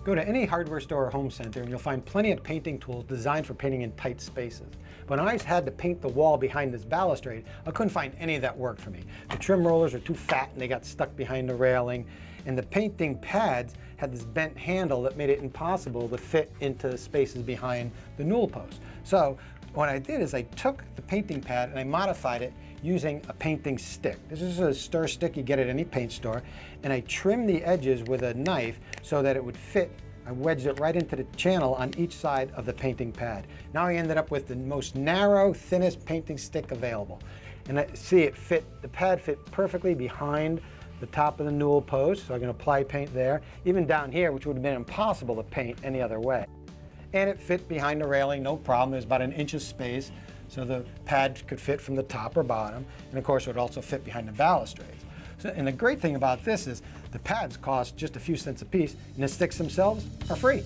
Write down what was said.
Go to any hardware store or home center and you'll find plenty of painting tools designed for painting in tight spaces. But when I had to paint the wall behind this balustrade, I couldn't find any that worked for me. The trim rollers are too fat and they got stuck behind the railing, and the painting pads had this bent handle that made it impossible to fit into spaces behind the newel post. So what I did is I took the painting pad and I modified it using a painting stick. This is a stir stick you get at any paint store, and I trimmed the edges with a knife so that it would fit. I wedged it right into the channel on each side of the painting pad. Now I ended up with the most narrow, thinnest painting stick available. And I see it fit, the pad fit perfectly behind the top of the newel post, so I can apply paint there, even down here, which would have been impossible to paint any other way. And it fit behind the railing, no problem. There's about an inch of space, so the pad could fit from the top or bottom, and of course it would also fit behind the balustrades. So, and the great thing about this is the pads cost just a few cents a piece, and the sticks themselves are free.